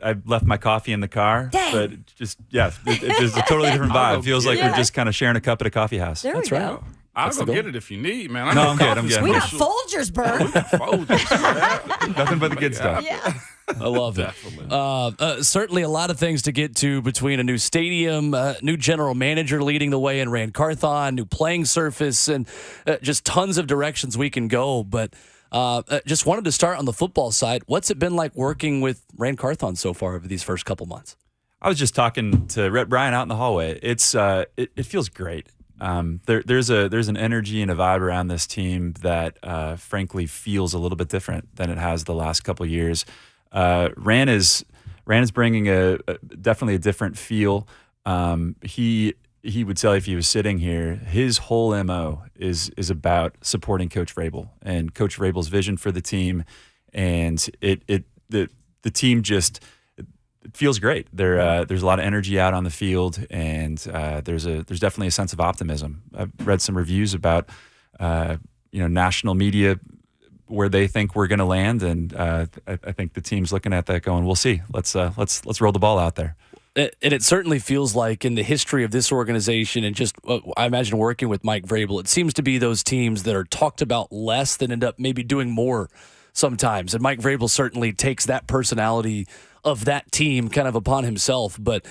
I left my coffee in the car. Dang. But it's a totally different vibe. It feels like we're just kind of sharing a cup at a coffee house. There we go. I'll go get it if you need, man. No, I'm good. I'm good. We got Folgers, Burke. Nothing but the good stuff. Yeah. I love it. Certainly a lot of things to get to between a new stadium, new general manager leading the way in Ran Carthon, new playing surface, and just tons of directions we can go. But just wanted to start on the football side. What's it been like working with Ran Carthon so far over these first couple months? I was just talking to Rhett Bryan out in the hallway. It's it feels great. There's an energy and a vibe around this team that frankly feels a little bit different than it has the last couple of years. Ran is bringing definitely a different feel. He would tell you if he was sitting here, his whole MO is about supporting Coach Vrabel and Coach Vrabel's vision for the team, and the team just it feels great. There's a lot of energy out on the field, and there's definitely a sense of optimism. I've read some reviews about national media where they think we're going to land, and I think the team's looking at that going, we'll see. Let's roll the ball out there. And it certainly feels like in the history of this organization and just I imagine working with Mike Vrabel, it seems to be those teams that are talked about less that end up maybe doing more sometimes. And Mike Vrabel certainly takes that personality of that team kind of upon himself. But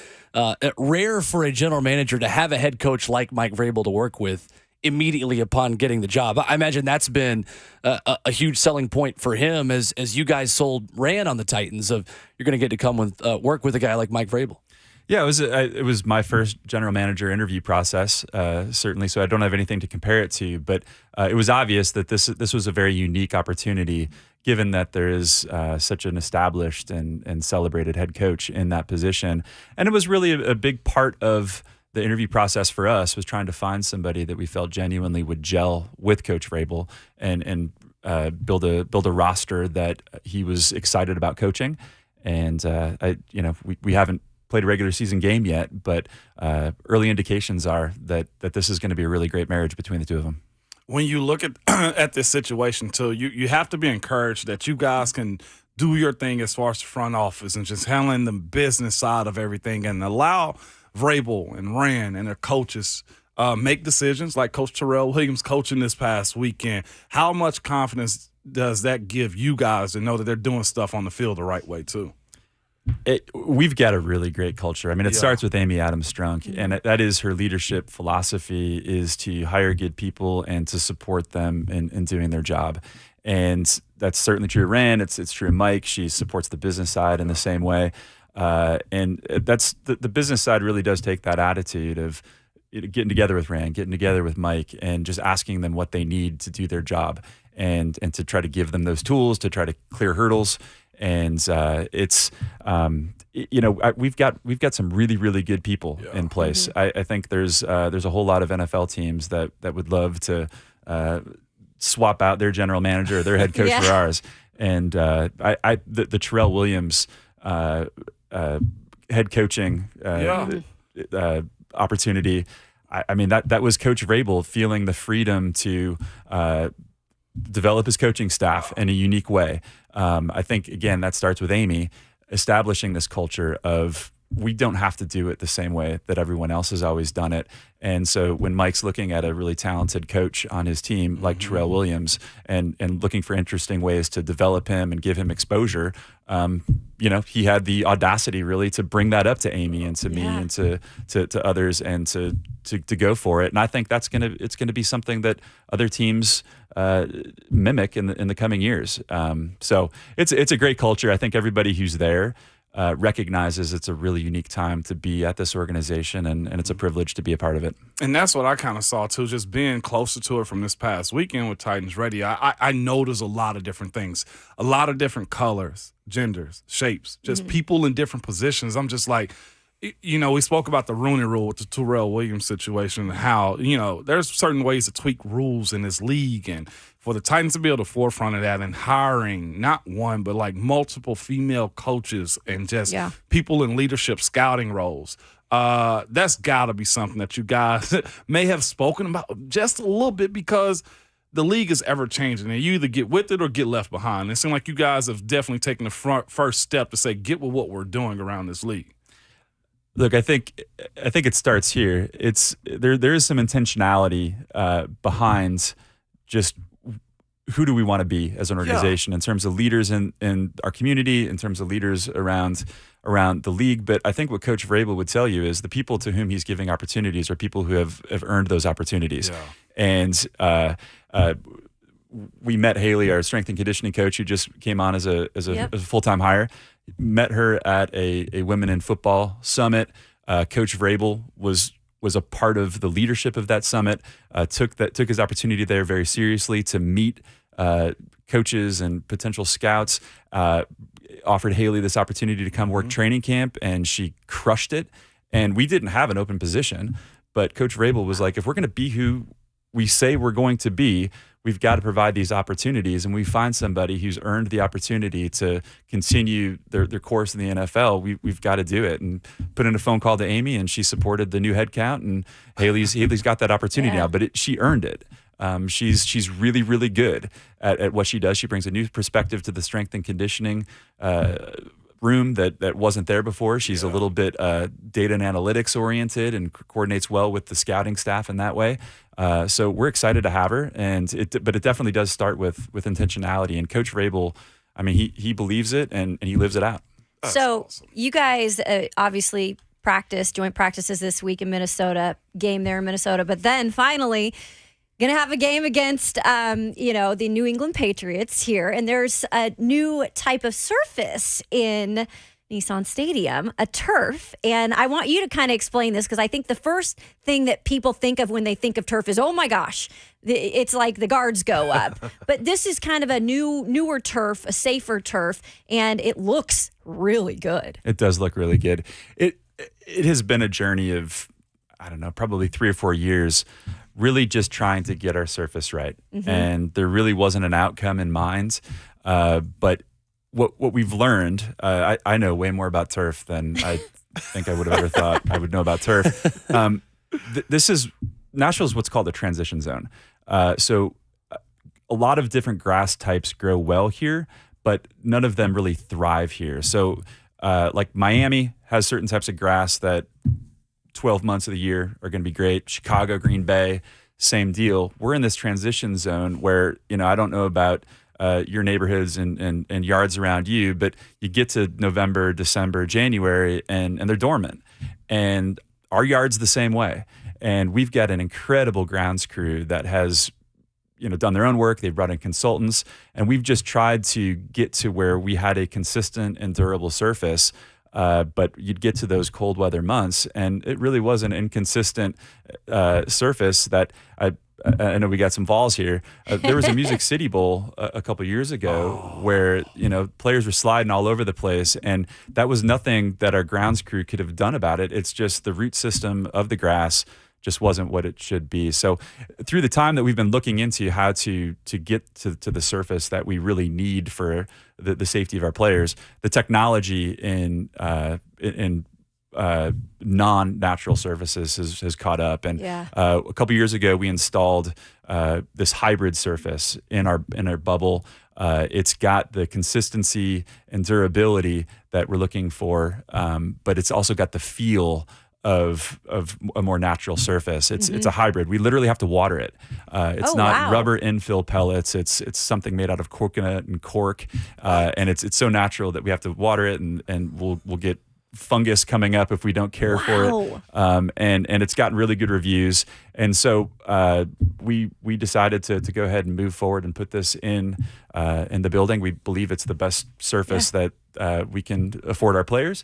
rare for a general manager to have a head coach like Mike Vrabel to work with immediately upon getting the job. I imagine that's been a huge selling point for him as you guys sold Ran on the Titans of you're going to get to come with work with a guy like Mike Vrabel. Yeah, it was my first general manager interview process, certainly, so I don't have anything to compare it to, but it was obvious that this was a very unique opportunity given that there is such an established and celebrated head coach in that position. And it was really a big part of the interview process for us was trying to find somebody that we felt genuinely would gel with Coach Vrabel and build a roster that he was excited about coaching. And we haven't played a regular season game yet, but early indications are that this is going to be a really great marriage between the two of them. When you look at this situation too, you have to be encouraged that you guys can do your thing as far as the front office and just handling the business side of everything and allow Vrabel and Ran and their coaches make decisions like Coach Terrell Williams coaching this past weekend. How much confidence does that give you guys to know that they're doing stuff on the field the right way too? We've got a really great culture. I mean, it starts with Amy Adams-Strunk, and that is her leadership philosophy is to hire good people and to support them in doing their job. And that's certainly true of Ran. It's true of Mike. She supports the business side in the same way. And that's the business side really does take that attitude of getting together with Ran, getting together with Mike, and just asking them what they need to do their job and to try to give them those tools to try to clear hurdles. And we've got some really, really good people in place. Mm-hmm. I think there's a whole lot of NFL teams that would love to swap out their general manager or their head coach for ours. And the Terrell Williams head coaching opportunity. I mean that was Coach Vrabel feeling the freedom to develop his coaching staff in a unique way. I think, again, that starts with Amy establishing this culture of we don't have to do it the same way that everyone else has always done it. And so when Mike's looking at a really talented coach on his team like Terrell Williams and looking for interesting ways to develop him and give him exposure, he had the audacity really to bring that up to Amy and to me and to others and to go for it. And I think it's gonna be something that other teams mimic in the coming years. So it's a great culture. I think everybody who's there recognizes it's a really unique time to be at this organization, and it's a privilege to be a part of it. And that's what I kind of saw too, just being closer to it from this past weekend with Titans Radio. I know there's a lot of different things, a lot of different colors, genders, shapes, just people in different positions. I'm just like, we spoke about the Rooney Rule with the Terrell Williams situation and how, there's certain ways to tweak rules in this league. And for the Titans to be able to forefront of that and hiring not one, but like multiple female coaches and just people in leadership scouting roles, that's got to be something that you guys may have spoken about just a little bit because the league is ever changing, and you either get with it or get left behind. It seems like you guys have definitely taken the first step to say, get with what we're doing around this league. Look, I think it starts here. There is some intentionality behind just who do we want to be as an organization in terms of leaders in our community, in terms of leaders around the league. But I think what Coach Vrabel would tell you is the people to whom he's giving opportunities are people who have earned those opportunities. Yeah. And we met Haley, our strength and conditioning coach, who just came on as a full-time hire. Met her at a women in football summit. Coach Vrabel was a part of the leadership of that summit. Took his opportunity there very seriously to meet coaches and potential scouts. Offered Haley this opportunity to come work training camp, and she crushed it. And we didn't have an open position, but Coach Vrabel was like, if we're going to be who we say we're going to be, we've got to provide these opportunities, and we find somebody who's earned the opportunity to continue their course in the NFL. We've got to do it, and put in a phone call to Amy, and she supported the new head count, and Haley's got that opportunity now, but she earned it. She's really, really good at what she does. She brings a new perspective to the strength and conditioning room that wasn't there before. She's a little bit data and analytics oriented and coordinates well with the scouting staff in that way. So we're excited to have her, but it definitely does start with intentionality. And Coach Vrabel, I mean, he believes it and he lives it out. So you guys obviously joint practices this week in Minnesota, game there in Minnesota, but then finally going to have a game against, the New England Patriots here. And there's a new type of surface in Nissan Stadium, a turf. And I want you to kind of explain this, because I think the first thing that people think of when they think of turf is, oh my gosh, it's like the guards go up. But this is kind of a newer turf, a safer turf, and it looks really good. It does look really good. It has been a journey of, I don't know, probably 3 or 4 years, really just trying to get our surface right. Mm-hmm. And there really wasn't an outcome in mind. But what we've learned, I know way more about turf than I think I would have ever thought I would know about turf. Nashville's what's called a transition zone. So a lot of different grass types grow well here, but none of them really thrive here. So like Miami has certain types of grass that 12 months of the year are going to be great. Chicago, Green Bay, same deal. We're in this transition zone where, I don't know about your neighborhoods and yards around you, but you get to November, December, January, and they're dormant. And our yard's the same way. And we've got an incredible grounds crew that has, done their own work. They've brought in consultants, and we've just tried to get to where we had a consistent and durable surface. But you'd get to those cold weather months, and it really was an inconsistent surface that I know we got some balls here. There was a Music City Bowl a couple years ago where, players were sliding all over the place, and that was nothing that our grounds crew could have done about it. It's just the root system of the grass just wasn't what it should be. So through the time that we've been looking into how to get to the surface that we really need for the safety of our players, the technology in non-natural surfaces has caught up. And a couple years ago, we installed this hybrid surface in our bubble. It's got the consistency and durability that we're looking for, but it's also got the feel of a more natural surface. It's a hybrid. We literally have to water it. It's not rubber infill pellets. It's something made out of coconut and cork, and it's so natural that we have to water it, and we'll get fungus coming up if we don't care for it. And it's gotten really good reviews. And so we decided to go ahead and move forward and put this in the building. We believe it's the best surface that we can afford our players.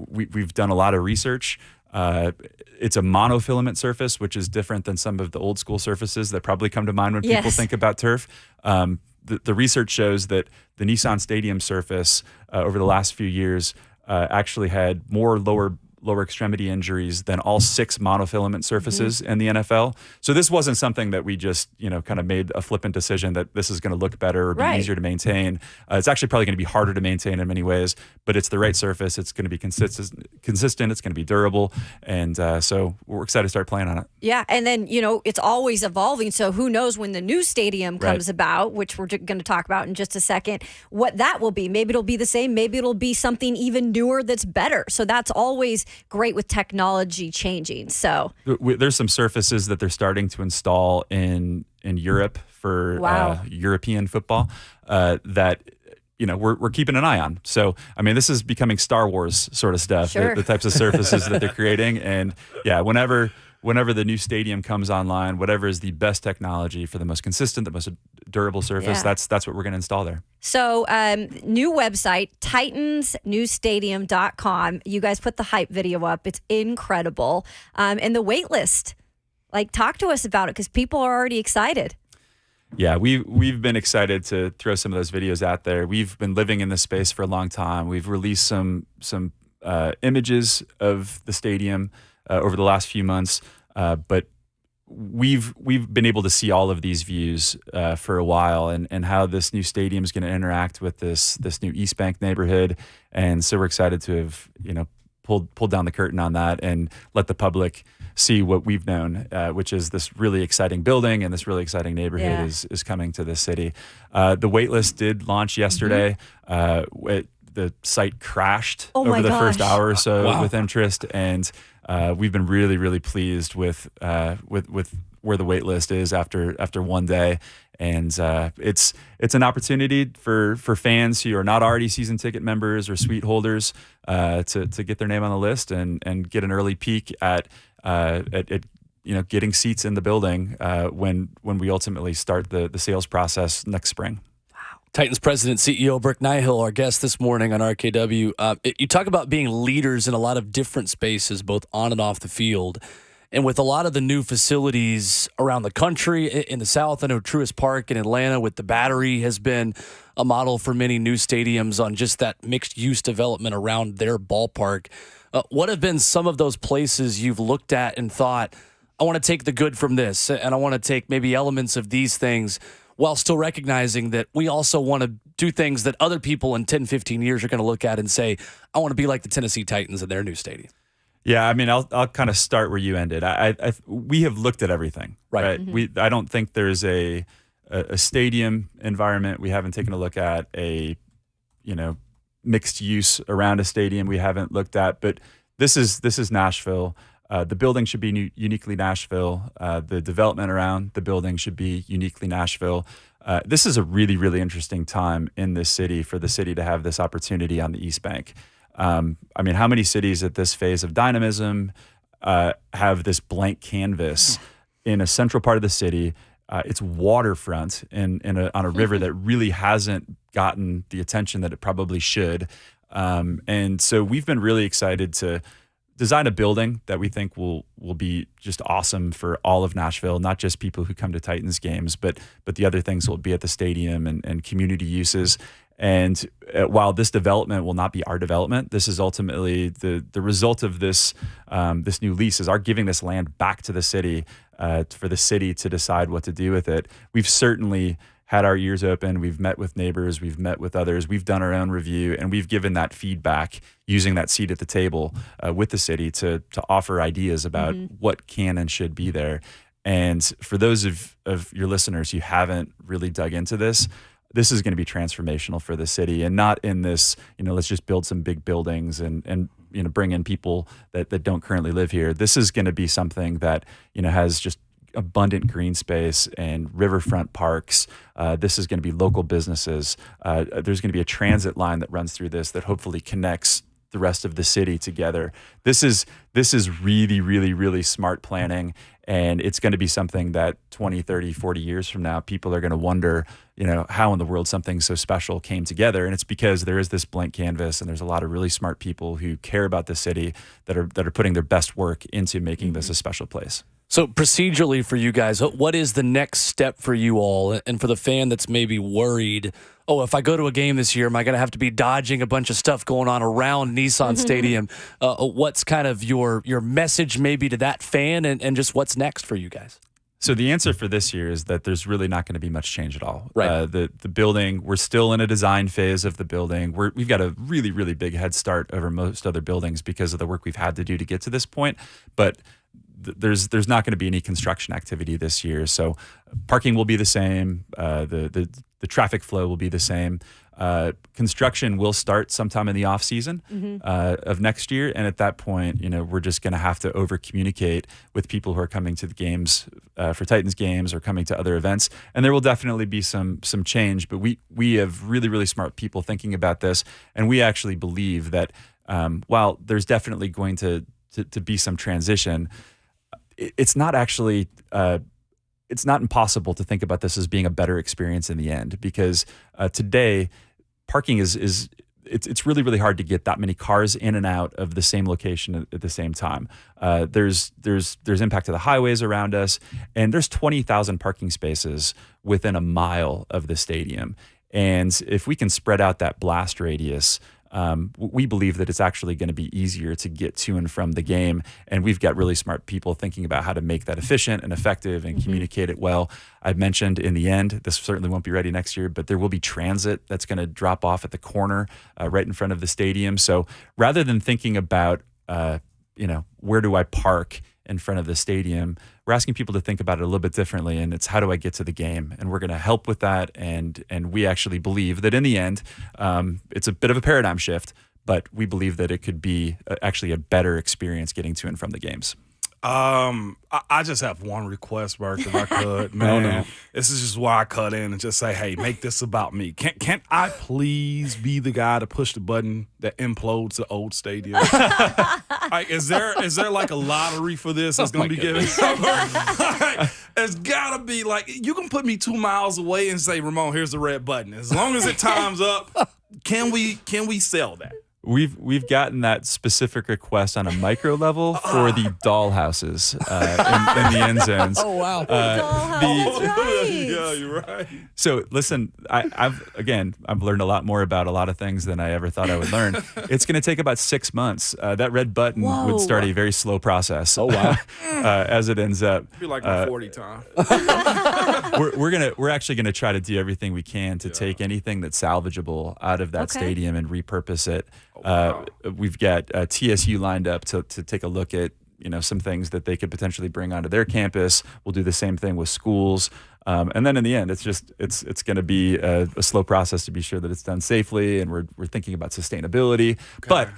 We've done a lot of research. It's a monofilament surface, which is different than some of the old school surfaces that probably come to mind when people think about turf. The research shows that the Nissan Stadium surface over the last few years actually had more lower lower extremity injuries than all 6 monofilament surfaces in the NFL. So this wasn't something that we just, kind of made a flippant decision that this is going to look better or be easier to maintain. It's actually probably going to be harder to maintain in many ways, but it's the right surface. It's going to be consistent. It's going to be durable. And so we're excited to start playing on it. Yeah. And then, it's always evolving. So who knows when the new stadium comes about, which we're going to talk about in just a second, what that will be. Maybe it'll be the same. Maybe it'll be something even newer that's better. So that's always great with technology changing. So there's some surfaces that they're starting to install in Europe for European football that we're keeping an eye on. So I mean, this is becoming Star Wars sort of stuff. Sure. The types of surfaces that they're creating, and whenever the new stadium comes online, whatever is the best technology for the most consistent, the most durable surface, that's what we're going to install there. So, new website, TITANSnewstadium.com. You guys put the hype video up. It's incredible. And the wait list, talk to us about it because people are already excited. Yeah, we've been excited to throw some of those videos out there. We've been living in this space for a long time. We've released some images of the stadium over the last few months, but we've been able to see all of these views for a while, and how this new stadium is going to interact with this new East Bank neighborhood, and so we're excited to have pulled down the curtain on that and let the public see what we've known, which is this really exciting building and this really exciting neighborhood is coming to this city. The wait list did launch yesterday. The site crashed over the first hour or so with interest, and we've been really, really pleased with where the wait list is after one day. And it's an opportunity for fans who are not already season ticket members or suite holders to get their name on the list and get an early peek at getting seats in the building when we ultimately start the sales process next spring. Titans President, CEO Burke Nihill, our guest this morning on RKW. You talk about being leaders in a lot of different spaces, both on and off the field. And with a lot of the new facilities around the country, in the South, I know Truist Park in Atlanta with the Battery has been a model for many new stadiums on just that mixed-use development around their ballpark. What have been some of those places you've looked at and thought, I want to take the good from this, and I want to take maybe elements of these things, while still recognizing that we also want to do things that other people in 10, 15 years are going to look at and say, I want to be like the Tennessee Titans in their new stadium? Yeah, I mean, I'll kind of start where you ended. We have looked at everything, right? Mm-hmm. I don't think there's a stadium environment we haven't taken a look at, a mixed use around a stadium we haven't looked at. But this is Nashville. The building should be uniquely Nashville. The development around the building should be uniquely Nashville. This is a really, really interesting time in this city for the city to have this opportunity on the East Bank. I mean, how many cities at this phase of dynamism have this blank canvas in a central part of the city? It's waterfront on a river that really hasn't gotten the attention that it probably should. And so we've been really excited to design a building that we think will be just awesome for all of Nashville, not just people who come to Titans games, but the other things will be at the stadium and community uses. And while this development will not be our development, this is ultimately the result of this new lease is our giving this land back to the city for the city to decide what to do with it. We've certainly had our ears open. We've met with neighbors. We've met with others. We've done our own review, and we've given that feedback using that seat at the table with the city to offer ideas about what can and should be there. And for those of your listeners who haven't really dug into this is going to be transformational for the city, and not in this, let's just build some big buildings and bring in people that don't currently live here. This is going to be something that, has just abundant green space and riverfront parks. This is going to be local businesses. There's going to be a transit line that runs through this that hopefully connects the rest of the city together. This is really, really, really smart planning, and it's going to be something that 20, 30, 40 years from now, people are going to wonder, how in the world something so special came together. And it's because there is this blank canvas, and there's a lot of really smart people who care about the city that are putting their best work into making this a special place. So procedurally for you guys, what is the next step for you all? And for the fan that's maybe worried, oh, if I go to a game this year, am I going to have to be dodging a bunch of stuff going on around Nissan Stadium? What's kind of your message maybe to that fan and just what's next for you guys? So the answer for this year is that there's really not going to be much change at all. Right. The building, we're still in a design phase of the building. We've got a really, really big head start over most other buildings because of the work we've had to do to get to this point. But there's not going to be any construction activity this year. So parking will be the same. The traffic flow will be the same. Construction will start sometime in the off season of next year, and at that point, we're just going to have to over communicate with people who are coming to the games for Titans games or coming to other events, and there will definitely be some change. But we have really, really smart people thinking about this, and we actually believe that while there's definitely going to be some transition, it's not actually. It's not impossible to think about this as being a better experience in the end, because today parking it's really, really hard to get that many cars in and out of the same location at the same time. There's impact to the highways around us, and there's 20,000 parking spaces within a mile of the stadium. And if we can spread out that blast radius, we believe that it's actually going to be easier to get to and from the game. And we've got really smart people thinking about how to make that efficient and effective and communicate it well. I've mentioned in the end, this certainly won't be ready next year, but there will be transit that's going to drop off at the corner right in front of the stadium. So rather than thinking about, where do I park in front of the stadium, we're asking people to think about it a little bit differently, and it's how do I get to the game? And we're going to help with that, and we actually believe that in the end, it's a bit of a paradigm shift, but we believe that it could be actually a better experience getting to and from the games. I just have one request, Burke, if I could. Man, No. This is just why I cut in and just say, hey, make this about me. Can't I please be the guy to push the button that implodes the old stadium? Like, is there like a lottery for this that's going to be given? It's got to be like, you can put me 2 miles away and say, Ramon, here's the red button. As long as it times up, can we sell that? We've gotten that specific request on a micro level for the dollhouses in the end zones. Oh, wow. That's right. Yeah, you're right. So listen, I've learned a lot more about a lot of things than I ever thought I would learn. It's going to take about 6 months. That red button would start a very slow process. Oh, wow. As it ends up. Be like my 40 time. We're actually gonna try to do everything we can to take anything that's salvageable out of that stadium and repurpose it. We've got TSU lined up to take a look at some things that they could potentially bring onto their campus. We'll do the same thing with schools, and then in the end, it's going to be a slow process to be sure that it's done safely, and we're thinking about sustainability, but.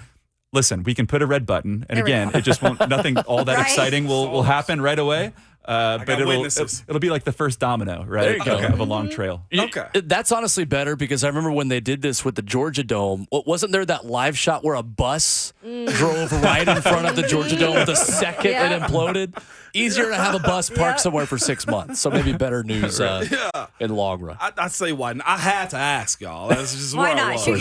Listen, we can put a red button, and again, it just won't. Nothing all that exciting will happen right away. But it'll be like the first domino, right? There you go. Of a long trail. Okay. That's honestly better, because I remember when they did this with the Georgia Dome, wasn't there that live shot where a bus drove right in front of the Georgia Dome the second it imploded? Easier to have a bus parked somewhere for 6 months. So maybe better news in the long run. I say why. I had to ask y'all. That's just Why where I not? was. Shoot